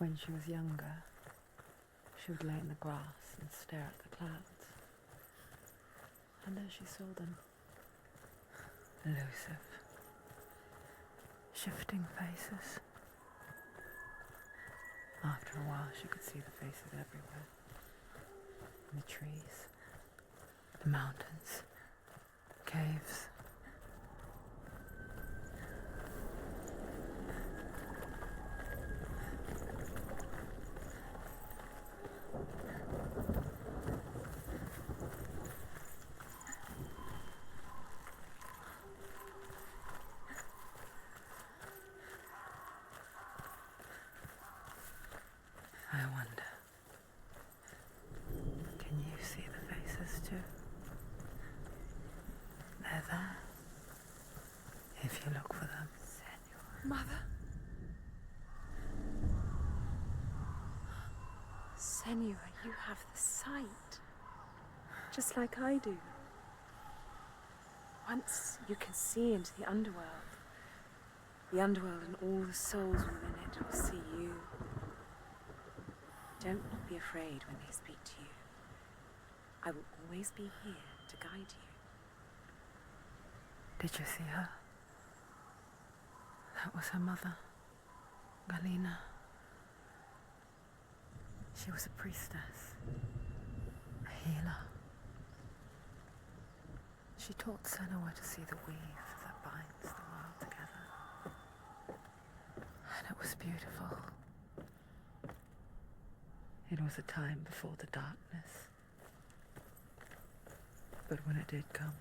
When she was younger, she would lay in the grass and stare at the clouds. And as she saw them, elusive, shifting faces. After a while, she could see the faces everywhere. In the trees, the mountains, caves. I wonder, can you see the faces too? They're there, if you look for them. Senua. Mother? Senua, you have the sight, just like I do. Once you can see into the underworld and all the souls within it will see you. Don't be afraid when they speak to you. I will always be here to guide you. Did you see her? That was her mother, Galina. She was a priestess, a healer. She taught Senua to see the weave that binds the world together. And it was beautiful. It was a time before the darkness. But when it did come,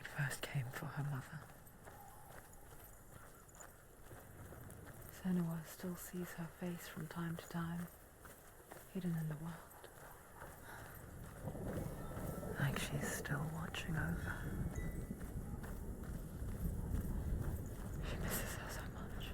it first came for her mother. Senua still sees her face from time to time, hidden in the world. Like she's still watching over. She misses her so much.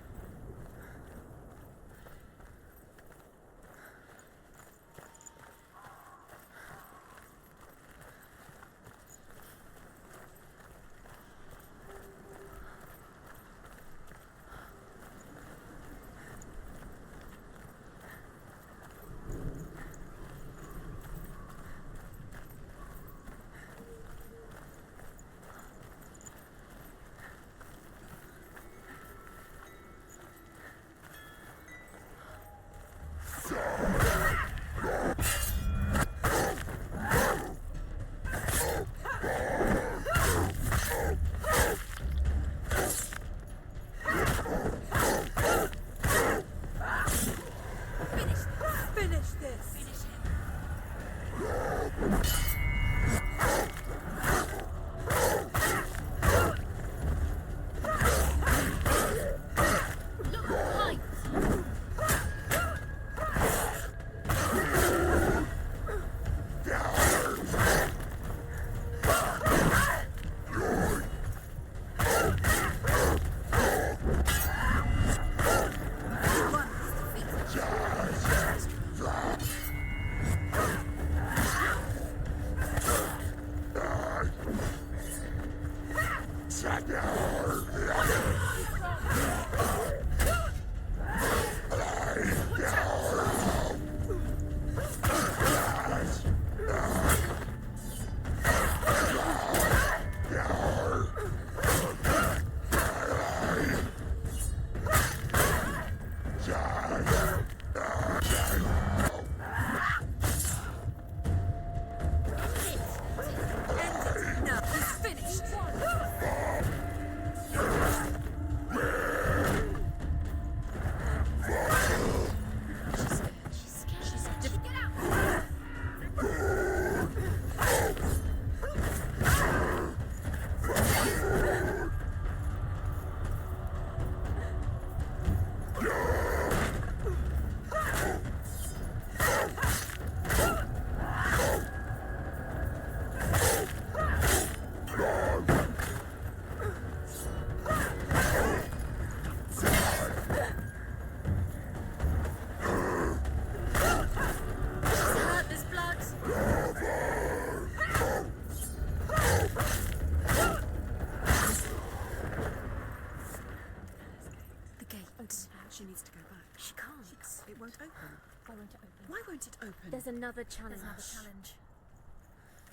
won't it open? Why won't it open? There's another challenge.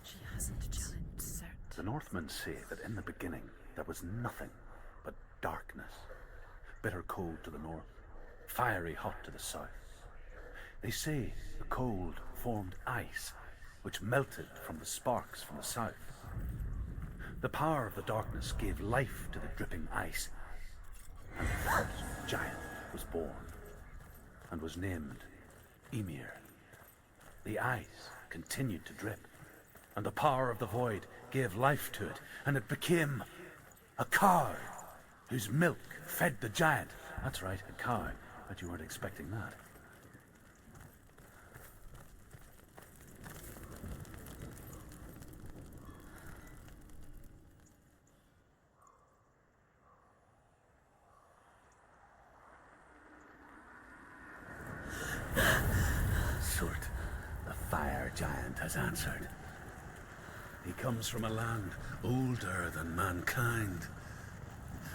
She hasn't challenged Surtr. The Northmen say that in the beginning there was nothing but darkness. Bitter cold to the north, fiery hot to the south. They say the cold formed ice, which melted from the sparks from the south. The power of the darkness gave life to the dripping ice, and the first giant was born, and was named Ymir. The ice continued to drip, and the power of the void gave life to it, and it became a cow, whose milk fed the giant. That's right, a cow. Bet you weren't expecting that. Surtr, the fire giant, has answered. He comes from a land older than mankind,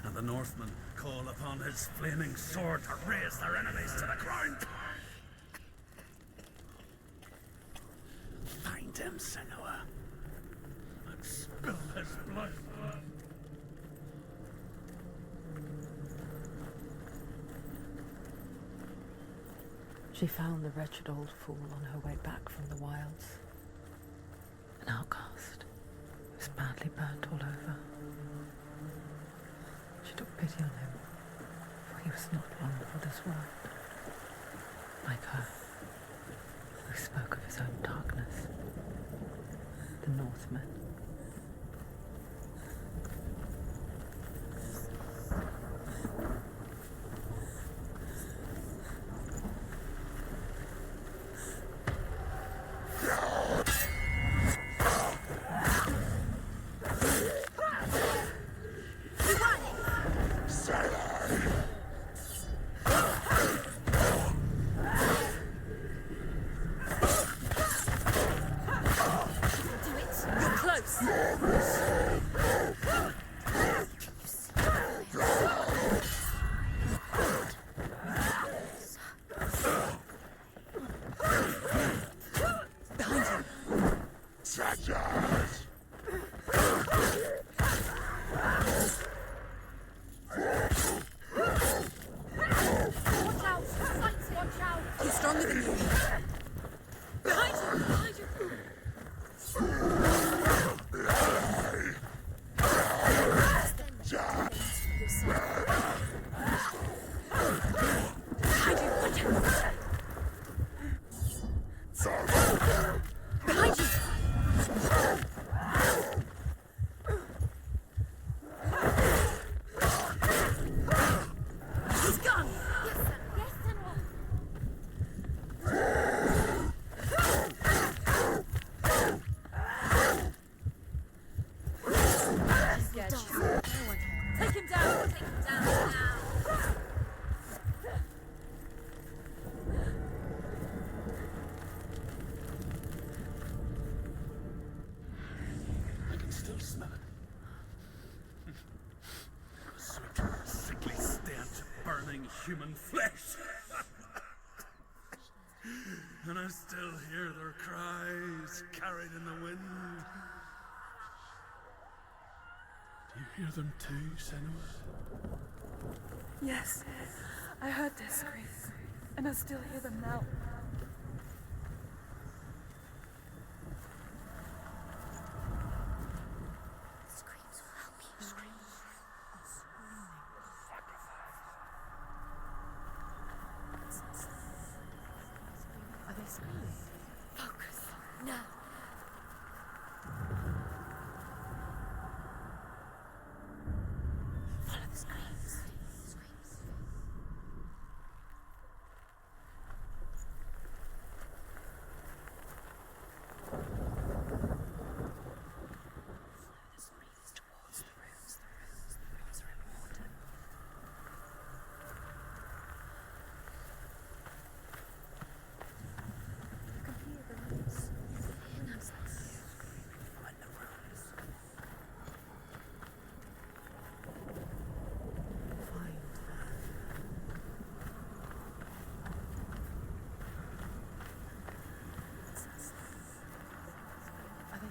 and the Northmen call upon his flaming sword to raze their enemies to the ground. Find him, Senua, and spill his blood. She found the wretched old fool on her way back from the wilds. An outcast, who was badly burnt all over. She took pity on him, for he was not long for this world. Like her, who spoke of his own darkness, the Northmen. Human flesh. And I still hear their cries carried in the wind. Do you hear them too, Senua? Yes, I heard their screams, and I still hear them now. Screams will help you. Are they screaming? Focus. No. Follow the screams.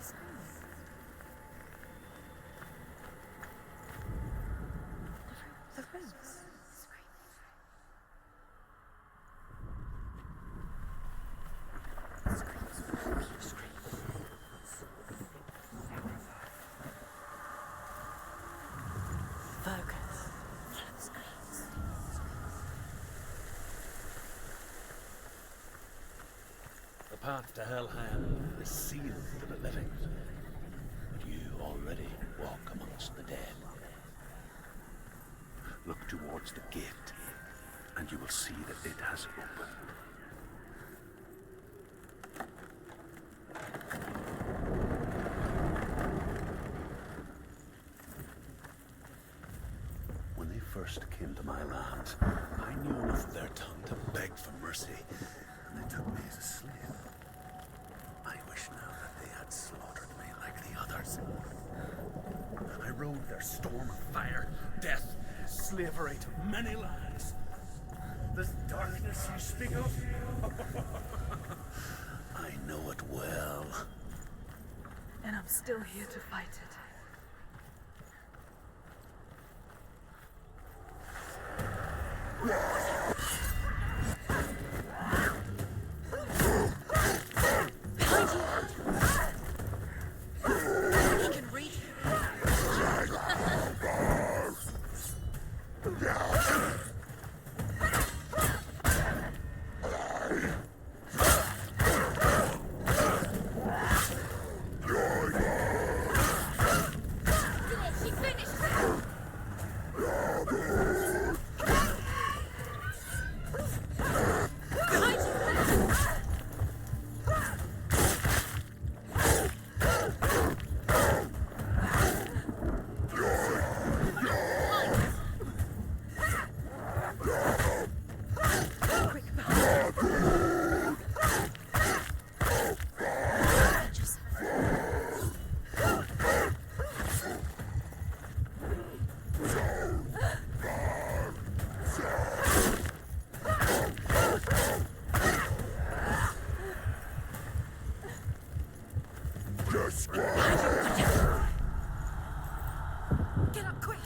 screams? The rings. Focus. The path to Helheim is sealed to the living, but you already walk amongst the dead. Look towards the gate, and you will see that it has opened. When they first came to my land, I knew enough of their tongue to beg for mercy, and they took me as a slave. I wish now that they had slaughtered me like the others. I rode their storm of fire, death, slavery to many lands. This darkness you speak of? I know it well. And I'm still here to fight it. Get up quick!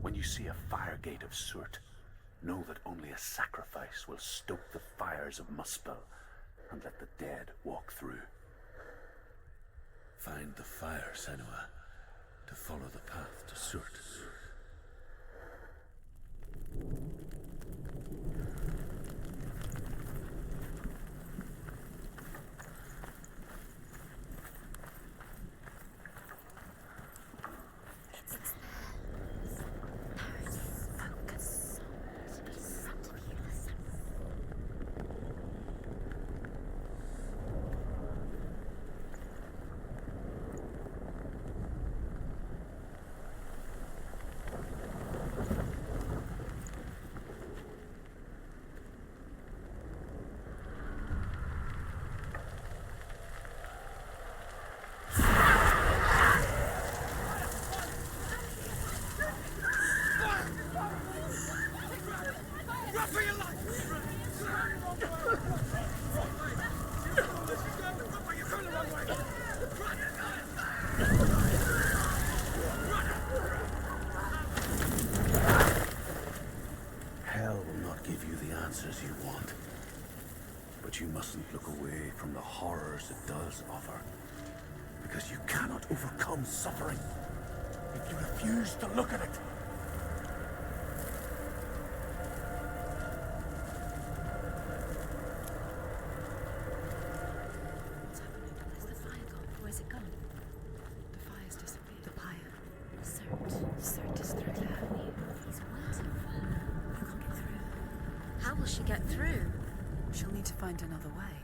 When you see a fire gate of Surtr, know that only a sacrifice will stoke the fires of Muspel and let the dead walk through. Find the fire, Senua, to follow the path to Surtr. Hell will not give you the answers you want. But you mustn't look away from the horrors it does offer. Because you cannot overcome suffering if you refuse to look at it. What's happening? Where's the fire gone? Where's it gone? The fire's disappeared. The pyre. Surt is through there. He's waiting for her. You can't get through. How will she get through? She'll need to find another way.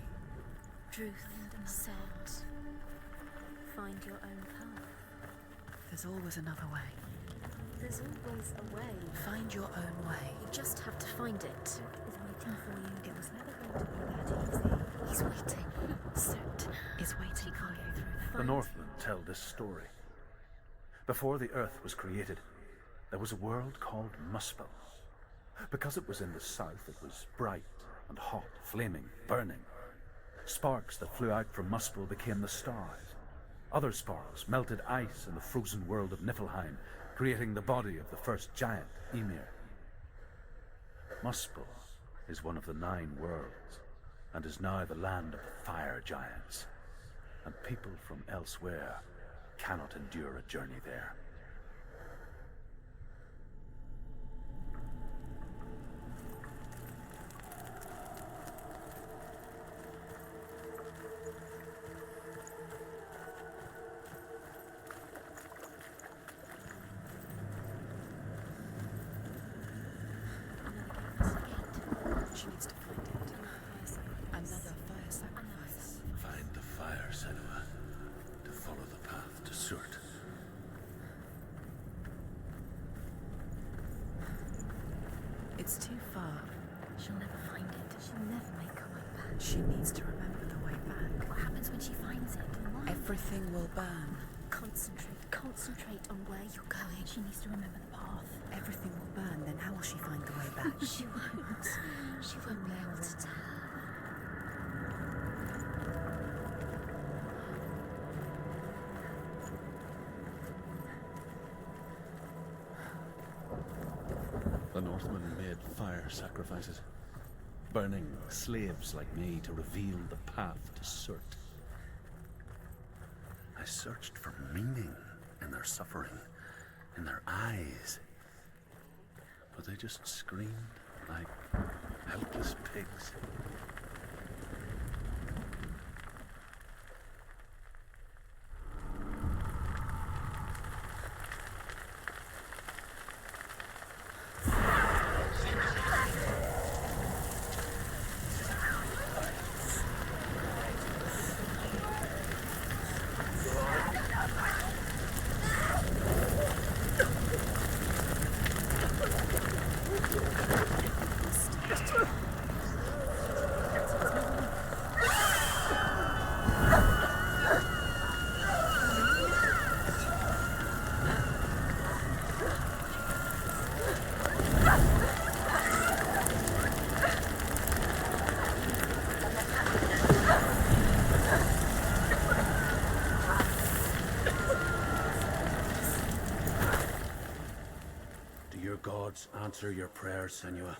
Truth said, find your own path. There's always another way. There's always a way. Find your own way. You just have to find it. Is waiting for you. It was never going to be that easy. He's waiting. Surt is waiting for you. The Northmen tell this story. Before the earth was created, there was a world called Muspel. Because it was in the south, it was bright and hot, flaming, burning. Sparks that flew out from Muspel became the stars. Other sparks melted ice in the frozen world of Niflheim, creating the body of the first giant, Ymir. Muspel is one of the 9 worlds, and is now the land of the fire giants. And people from elsewhere cannot endure a journey there. She needs to find it. Another fire sacrifice. Find the fire, Senua, to follow the path to Surtr. It's too far. She'll never find it. She'll never make her way back. She needs to remember the way back. What happens when she finds it? And why? Everything will burn. Concentrate on where you're going. She needs to remember the path. Everything will burn, then how will she find the way back? She won't. She won't be able to tell. The Northmen made fire sacrifices, burning slaves like me to reveal the path to Surtr. I searched for meaning in their suffering, in their eyes, but they just screamed like helpless pigs. Gods answer your prayers, Senua.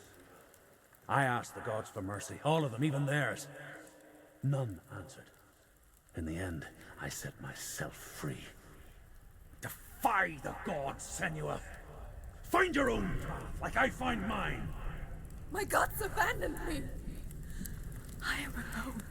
I asked the gods for mercy, all of them, even theirs. None answered. In the end, I set myself free. Defy the gods, Senua. Find your own path, like I find mine. My gods abandoned me. I am alone.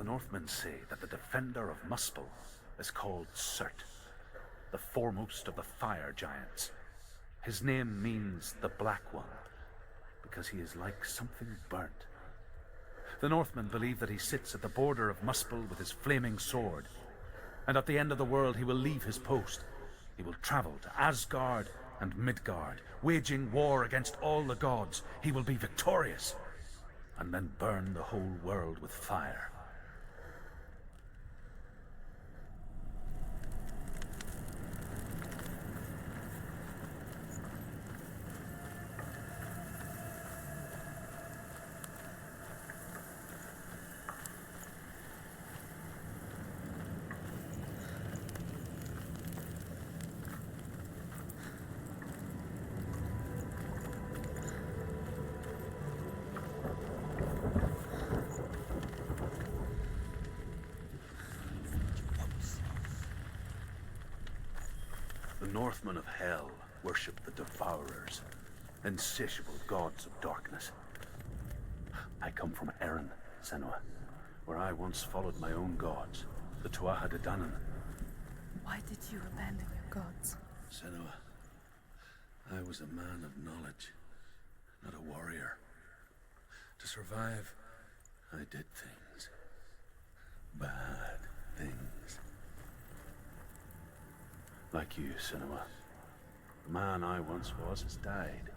Northmen say that the defender of Muspel is called Surtr, the foremost of the fire giants. His name means the Black One, because he is like something burnt. The Northmen believe that he sits at the border of Muspel with his flaming sword, and at the end of the world he will leave his post. He will travel to Asgard and Midgard, waging war against all the gods. He will be victorious, and then burn the whole world with fire. The Northmen of Hell worship the Devourers, insatiable gods of darkness. I come from Erin, Senua, where I once followed my own gods, the Tuatha De Danann. Why did you abandon your gods? Senua, I was a man of knowledge, not a warrior. To survive, I did things. Bad things. Like you, Senua. The man I once was has died.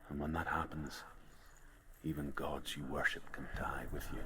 And when that happens, even gods you worship can die with you.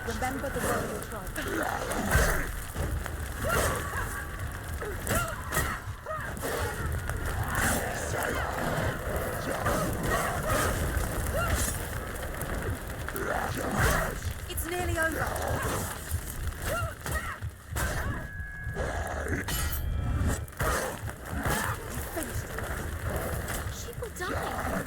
Remember the royal tribe. It's nearly over. She will die.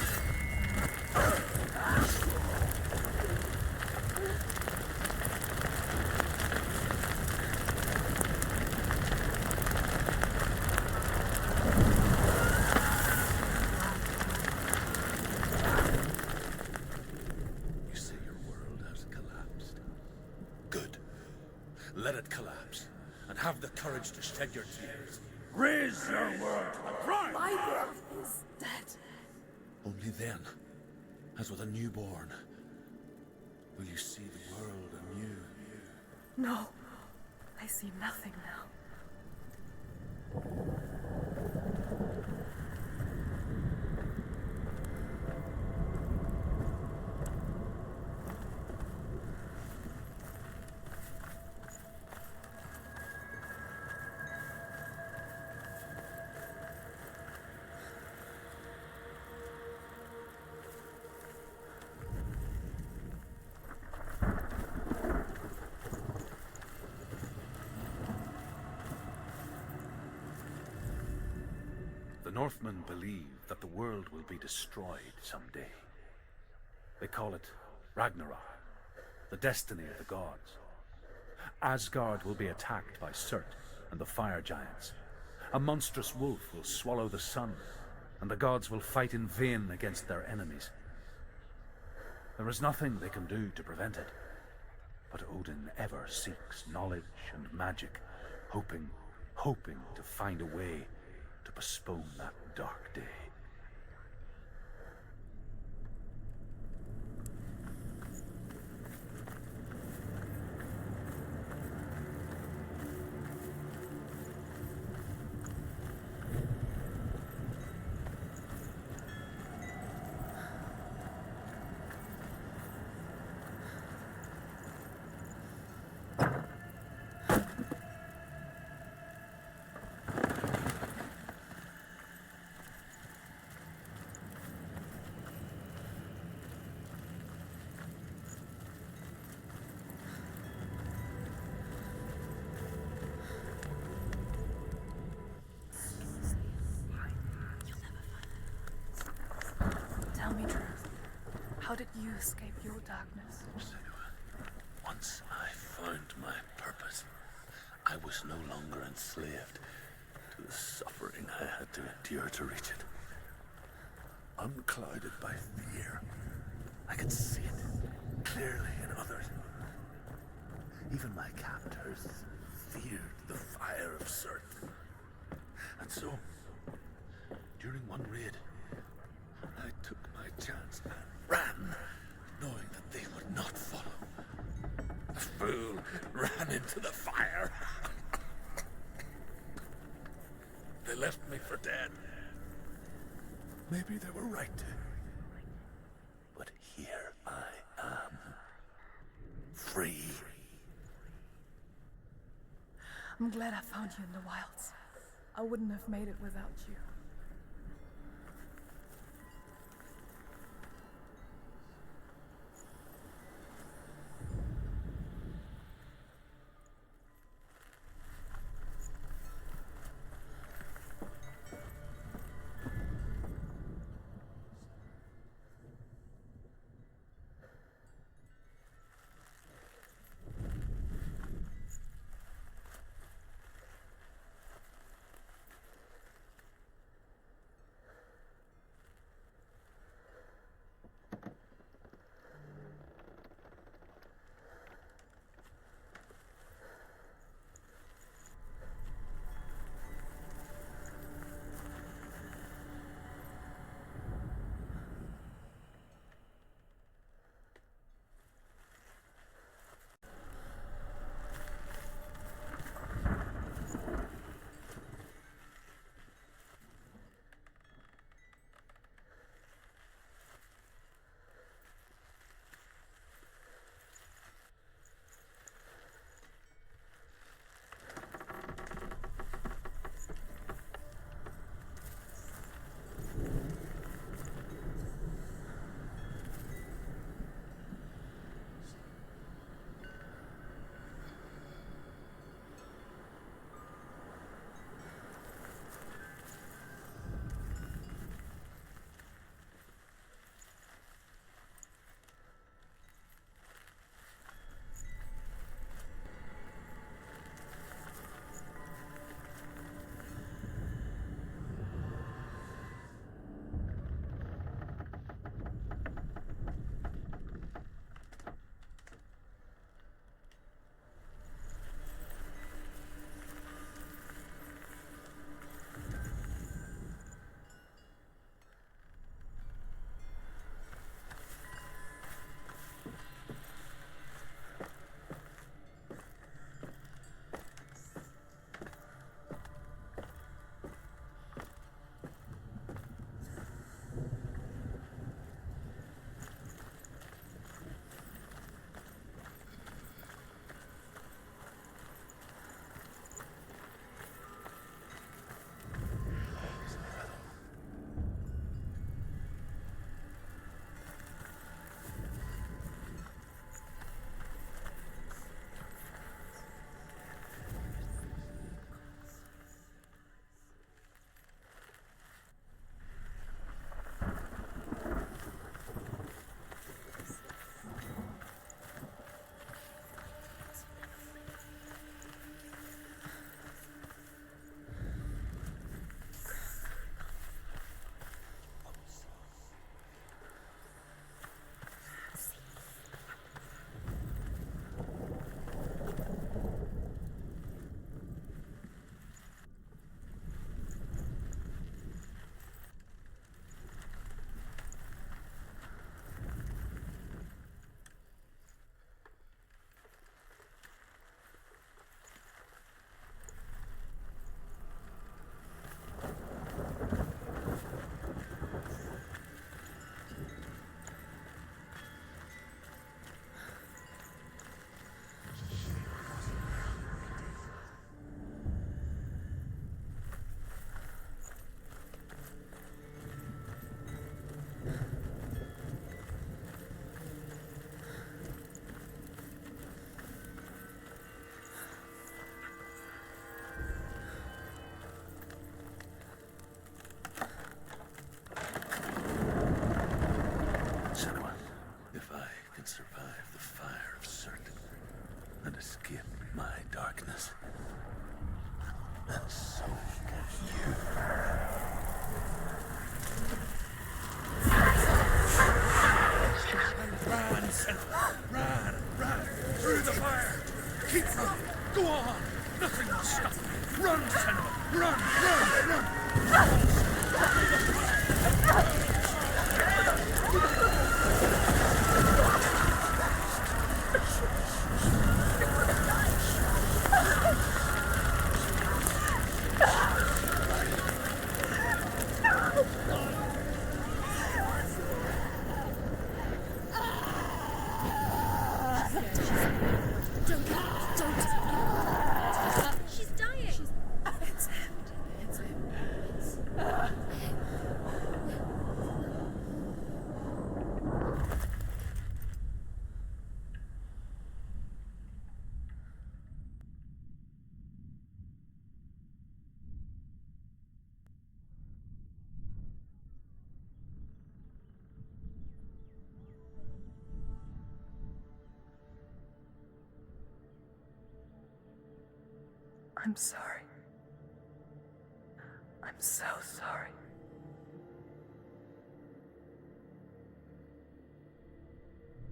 You say your world has collapsed. Good. Let it collapse, and have the courage to shed your tears. Raise your world to the prime! My world is dead. Only then, as with a newborn, will you see the world anew. No, I see nothing now. The Northmen believe that the world will be destroyed someday. They call it Ragnarok, the destiny of the gods. Asgard will be attacked by Surtr and the fire giants. A monstrous wolf will swallow the sun, and the gods will fight in vain against their enemies. There is nothing they can do to prevent it, but Odin ever seeks knowledge and magic, hoping to find a way to postpone that dark day. Tell me truth. How did you escape your darkness? Senua, once I found my purpose, I was no longer enslaved to the suffering I had to endure to reach it. Unclouded by fear, I could see it clearly in others. Even my captors feared the fire of Surtr. And so, during one raid, I took my chance and ran, knowing that they would not follow. The fool ran into the fire. They left me for dead. Maybe they were right to. But here I am. Free. I'm glad I found you in the wilds. I wouldn't have made it without you. and escape my darkness. And so can you. Run, Senua! Run! Through the fire! Keep running! Go on! Nothing will stop you! Run, Senua! Run! She's dying. It's him. I'm sorry. I'm so sorry.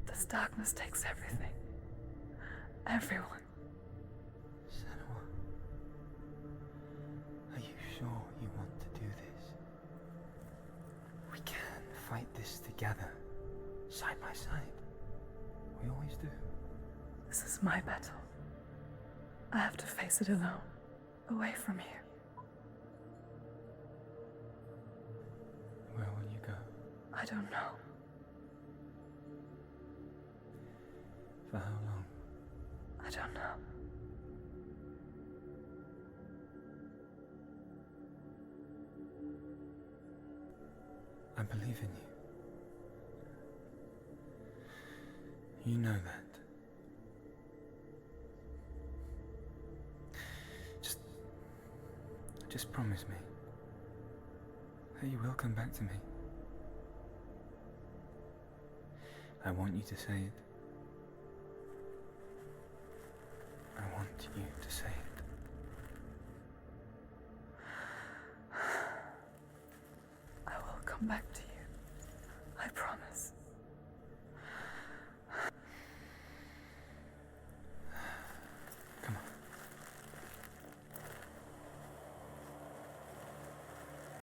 This darkness takes everything. Everyone. Senua, are you sure you want to do this? We can fight this together, side by side. We always do. This is my battle. I have to face it alone, away from you. Where will you go? I don't know. For how long? I don't know. I believe in you. You know that. Just promise me that you will come back to me. I want you to say it. I want you to say it. I will come back to you.